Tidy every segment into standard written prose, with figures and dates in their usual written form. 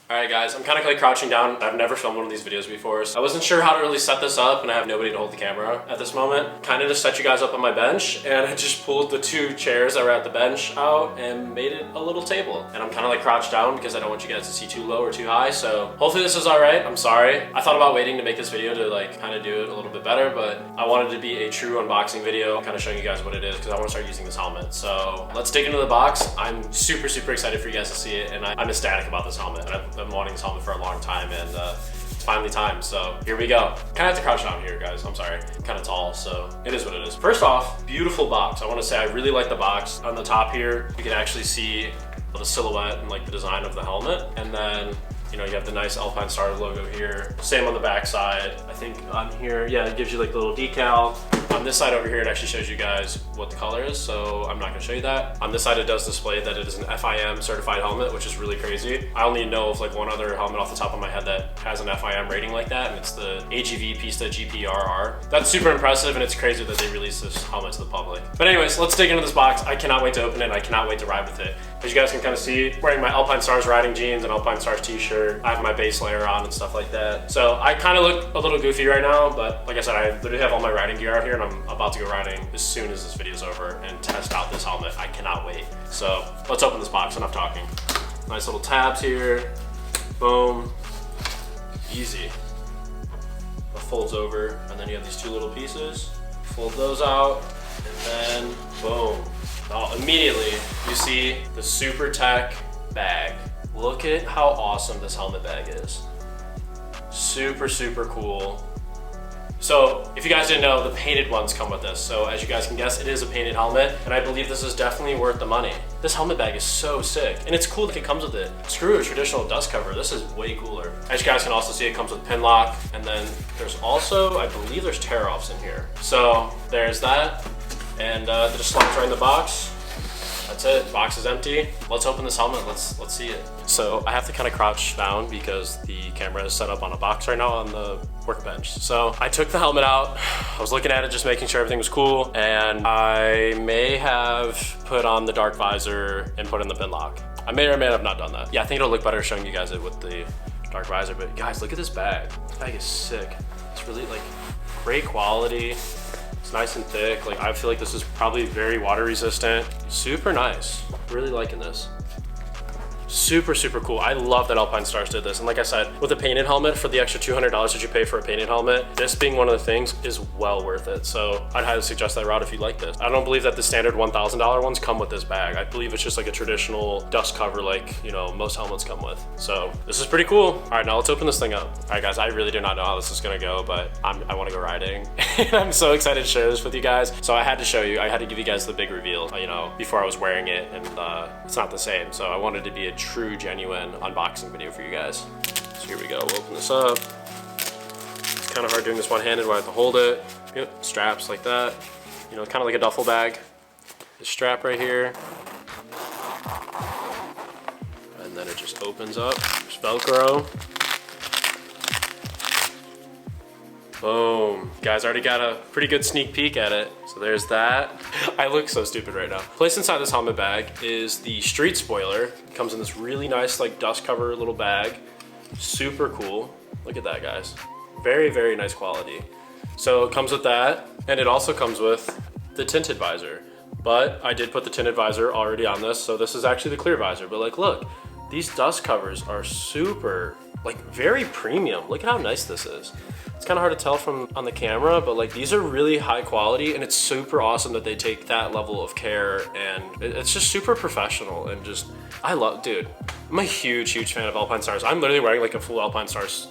Alright guys, I'm kind of like crouching down. I've never filmed one of these videos before, so I wasn't sure how to really set this up, and I have nobody to hold the camera at this moment. Kind of just set you guys up on my bench, and I just pulled the two chairs that were at the bench out and made it a little table. And I'm kind of like crouched down because I don't want you guys to see too low or too high, so hopefully this is alright. I'm sorry. I thought about waiting to make this video to like kind of do it a little bit better, but I wanted it to be a true unboxing video, kind of showing you guys what it is because I want to start using this helmet. So let's dig into the box. I'm super excited for you guys to see it, and I'm ecstatic about this helmet. I've been wanting this helmet for a long time, and it's finally time, so here we go. Kind of have to crouch down here, guys. I'm sorry. I'm kind of tall, so it is what it is. First off, beautiful box. I want to say I really like the box. On the top here, you can actually see the silhouette and like the design of the helmet, and then you know, you have the nice Alpine Stars logo here. Same on the back side. I think on here, yeah, it gives you like the little decal. On this side over here, it actually shows you guys what the color is, so I'm not gonna show you that. On this side, it does display that it is an FIM certified helmet, which is really crazy. I only know of like one other helmet off the top of my head that has an FIM rating like that, and it's the AGV Pista GPRR. That's super impressive, and it's crazy that they released this helmet to the public. But anyways, let's dig into this box. I cannot wait to open it. I cannot wait to ride with it. As you guys can kind of see, wearing my Alpine Stars riding jeans and Alpine Stars t-shirt. I have my base layer on and stuff like that. So I kind of look a little goofy right now, but like I said, I literally have all my riding gear out here, and I'm about to go riding as soon as this video's over and test out this helmet. I cannot wait. So let's open this box. Enough talking. Nice little tabs here. Boom. Easy. It folds over, and then you have these two little pieces. Fold those out, and then boom. Oh, immediately you see the Supertech bag. Look at how awesome this helmet bag is. Super cool. So if you guys didn't know, the painted ones come with this. So as you guys can guess, it is a painted helmet, and I believe this is definitely worth the money. This helmet bag is so sick, and it's cool that it comes with it. Screw a traditional dust cover, this is way cooler. As you guys can also see, it comes with pin lock, and then there's also, I believe there's tear-offs in here. So there's that. And it just slides right in the box. That's it, box is empty. Let's open this helmet, let's see it. So I have to kind of crouch down because the camera is set up on a box right now on the workbench. So I took the helmet out, I was looking at it, just making sure everything was cool, and I may have put on the dark visor and put in the pin lock. I may or may have not done that. Yeah, I think it'll look better showing you guys it with the dark visor, but guys, look at this bag. This bag is sick. It's really like great quality. It's nice and thick. Like, I feel like this is probably very water resistant. Super nice. Really liking this. Super cool. I love that Alpine Stars did this. And like I said, with a painted helmet, for the extra $200 that you pay for a painted helmet, this being one of the things is well worth it. So I'd highly suggest that route if you like this. I don't believe that the standard $1,000 ones come with this bag. I believe it's just like a traditional dust cover like, you know, most helmets come with. So this is pretty cool. All right, now let's open this thing up. All right, guys, I really do not know how this is gonna go, but I wanna go riding. I'm so excited to share this with you guys. So I had to show you, I had to give you guys the big reveal, you know, before I was wearing it, and it's not the same. So I wanted to be a true, genuine unboxing video for you guys. So here we go, we'll open this up. It's kind of hard doing this one-handed where I have to hold it. Yep, straps like that. You know, kind of like a duffel bag. The strap right here. And then it just opens up. There's Velcro. Boom. Guys, already got a pretty good sneak peek at it. So there's that. I look so stupid right now. Placed inside this helmet bag is the street spoiler. It comes in this really nice like dust cover little bag. Super cool. Look at that, guys. Very nice quality. So it comes with that, and it also comes with the tinted visor. But I did put the tinted visor already on this, so this is actually the clear visor. But like, look, these dust covers are super, like, very premium. Look at how nice this is. It's kind of hard to tell from on the camera, but like, these are really high quality, and it's super awesome that they take that level of care, and it's just super professional. And just, I love, dude, I'm a huge fan of Alpine Stars. I'm literally wearing like a full Alpine Stars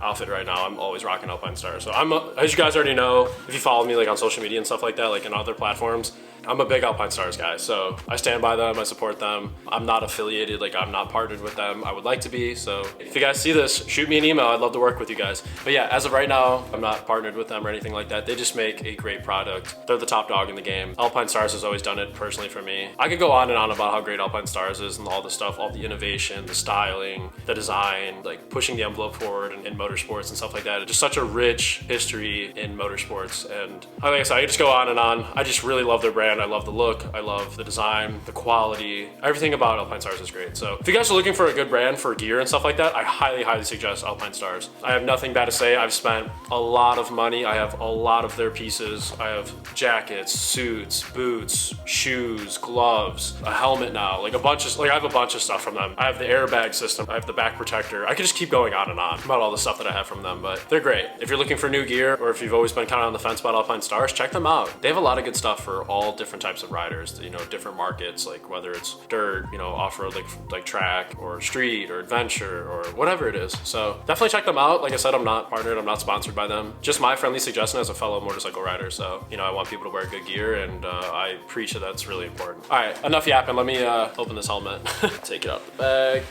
outfit right now. I'm always rocking Alpine Stars. So as you guys already know, if you follow me like on social media and stuff like that, like in other platforms, I'm a big Alpine Stars guy, so I stand by them, I support them. I'm not affiliated, like I'm not partnered with them. I would like to be, so if you guys see this, shoot me an email. I'd love to work with you guys. But yeah, as of right now, I'm not partnered with them or anything like that. They just make a great product. They're the top dog in the game. Alpine Stars has always done it personally for me. I could go on and on about how great Alpine Stars is and all the stuff, all the innovation, the styling, the design, like pushing the envelope forward in motorsports and stuff like that. It's just such a rich history in motorsports. And like I said, I could just go on and on. I just really love their brand. brand. I love the look. I love the design, the quality. Everything about Alpine Stars is great. So if you guys are looking for a good brand for gear and stuff like that, I highly suggest Alpine Stars. I have nothing bad to say. I've spent a lot of money. I have a lot of their pieces. I have jackets, suits, boots, shoes, gloves, a helmet now, like I have a bunch of stuff from them. I have the airbag system. I have the back protector. I could just keep going on and on about all the stuff that I have from them, but they're great. If you're looking for new gear, or if you've always been kind of on the fence about Alpine Stars, check them out. They have a lot of good stuff for all different types of riders, you know, different markets, like whether it's dirt, you know, off-road, like track or street or adventure or whatever it is. So definitely check them out. Like I said, I'm not partnered, I'm not sponsored by them. Just my friendly suggestion as a fellow motorcycle rider. So, you know, I want people to wear good gear, and I preach that that's really important. All right, enough yapping. Let me open this helmet. Take it out the bag.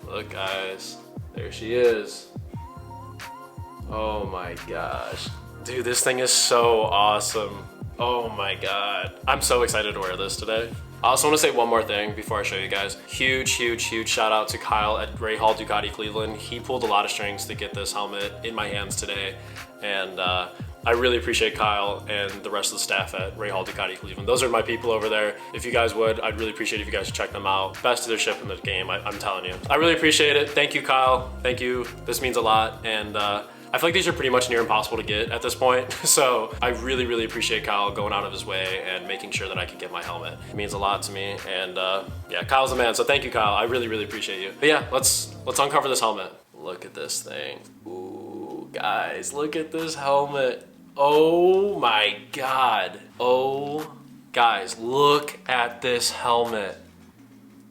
Look, guys, there she is. Oh my gosh. Dude, this thing is so awesome. Oh my God. I'm so excited to wear this today. I also want to say one more thing before I show you guys. Huge shout out to Kyle at Ray Hall Ducati Cleveland. He pulled a lot of strings to get this helmet in my hands today. And I really appreciate Kyle and the rest of the staff at Ray Hall Ducati Cleveland. Those are my people over there. If you guys would, I'd really appreciate if you guys would check them out. Best dealership in the game, I'm telling you. I really appreciate it. Thank you, Kyle. Thank you. This means a lot. And I feel like these are pretty much near impossible to get at this point. So I really appreciate Kyle going out of his way and making sure that I could get my helmet. It means a lot to me. And yeah, Kyle's the man. So thank you, Kyle. I really appreciate you. But yeah, let's uncover this helmet. Look at this thing. Ooh, guys, look at this helmet. Oh my God. Oh, guys, look at this helmet.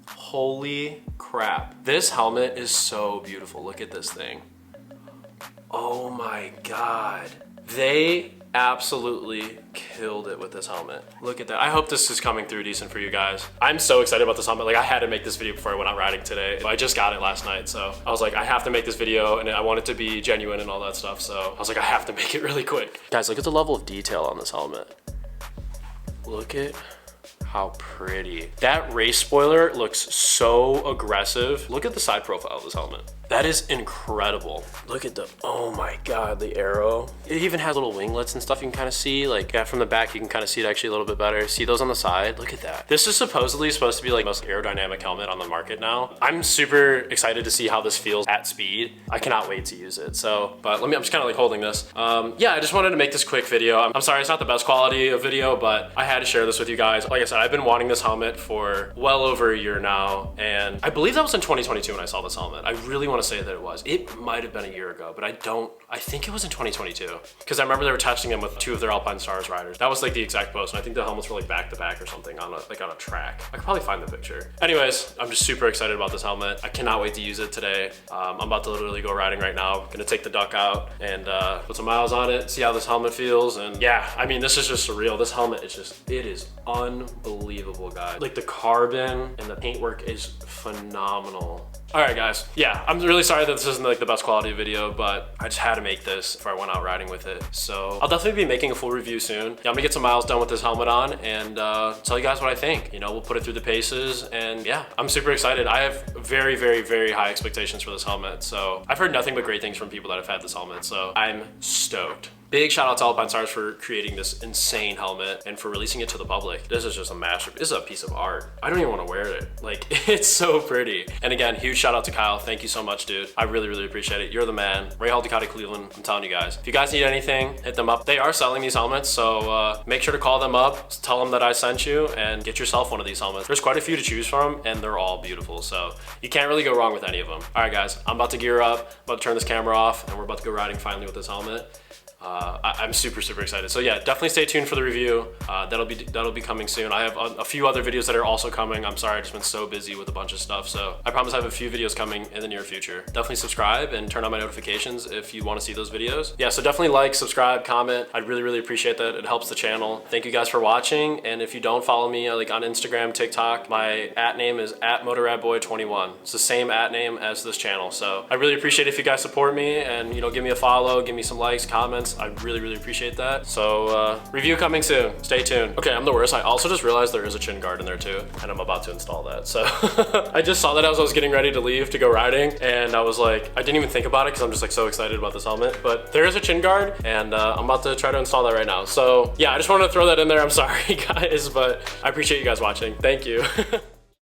Holy crap. This helmet is so beautiful. Look at this thing. Oh my God. They absolutely killed it with this helmet. Look at that. I hope this is coming through decent for you guys. I'm so excited about this helmet. Like, I had to make this video before I went out riding today. I just got it last night, so I was like, I have to make this video, and I want it to be genuine and all that stuff. So I was like, I have to make it really quick. Guys, look at the level of detail on this helmet. Look at how pretty. That race spoiler looks so aggressive. Look at the side profile of this helmet. That is incredible. Look at the, oh my God, the arrow. It even has little winglets and stuff you can kind of see. Like, yeah, from the back, you can kind of see it actually a little bit better. See those on the side? Look at that. This is supposedly supposed to be like the most aerodynamic helmet on the market now. I'm super excited to see how this feels at speed. I cannot wait to use it. So, but I'm just kind of like holding this. Yeah, I just wanted to make this quick video. I'm sorry, it's not the best quality of video, but I had to share this with you guys. Like I said, I've been wanting this helmet for well over a year now. And I believe that was in 2022 when I saw this helmet. I really want to say that it was. It might have been a year ago, but I think it was in 2022. Because I remember they were testing them with 2 of their Alpine Stars riders. That was like the exact post, and I think the helmets were like back to back or something on a track. I could probably find the picture. Anyways, I'm just super excited about this helmet. I cannot wait to use it today. I'm about to literally go riding right now. Gonna take the Duck out and put some miles on it, see how this helmet feels. And yeah, I mean, this is just surreal. This helmet is just, it is unbelievable, guys. Like, the carbon and the paintwork is phenomenal. All right, guys. Yeah, I'm really sorry that this isn't like the best quality video, but I just had to make this before I went out riding with it. So I'll definitely be making a full review soon. Yeah, I'm gonna get some miles done with this helmet on and tell you guys what I think. You know, we'll put it through the paces, and yeah, I'm super excited. I have very high expectations for this helmet. So I've heard nothing but great things from people that have had this helmet, so I'm stoked. Big shout out to Alpine Stars for creating this insane helmet and for releasing it to the public. This is just a masterpiece. This is a piece of art. I don't even want to wear it. Like, it's so pretty. And again, huge shout out to Kyle. Thank you so much, dude. I really appreciate it. You're the man. Ray Hall Ducati Cleveland, I'm telling you guys. If you guys need anything, hit them up. They are selling these helmets, so make sure to call them up, tell them that I sent you, and get yourself one of these helmets. There's quite a few to choose from, and they're all beautiful, so you can't really go wrong with any of them. All right, guys, I'm about to gear up, about to turn this camera off, and we're about to go riding finally with this helmet. I'm super excited. So yeah, definitely stay tuned for the review. That'll be coming soon. I have a few other videos that are also coming. I'm sorry, I've just been so busy with a bunch of stuff. So I promise I have a few videos coming in the near future. Definitely subscribe and turn on my notifications if you want to see those videos. Yeah, so definitely like, subscribe, comment. I'd really appreciate that. It helps the channel. Thank you guys for watching. And if you don't follow me like on Instagram, TikTok, my @name is @motorradboy21. It's the same @name as this channel. So I really appreciate if you guys support me and, you know, give me a follow, give me some likes, comments, comments. I really, really appreciate that. So review coming soon. Stay tuned. Okay, I'm the worst. I also just realized there is a chin guard in there too, and I'm about to install that. So I just saw that as I was getting ready to leave to go riding, and I was like, I didn't even think about it because I'm just like so excited about this helmet. But there is a chin guard, and I'm about to try to install that right now. So yeah, I just wanted to throw that in there. I'm sorry guys, but I appreciate you guys watching. Thank you.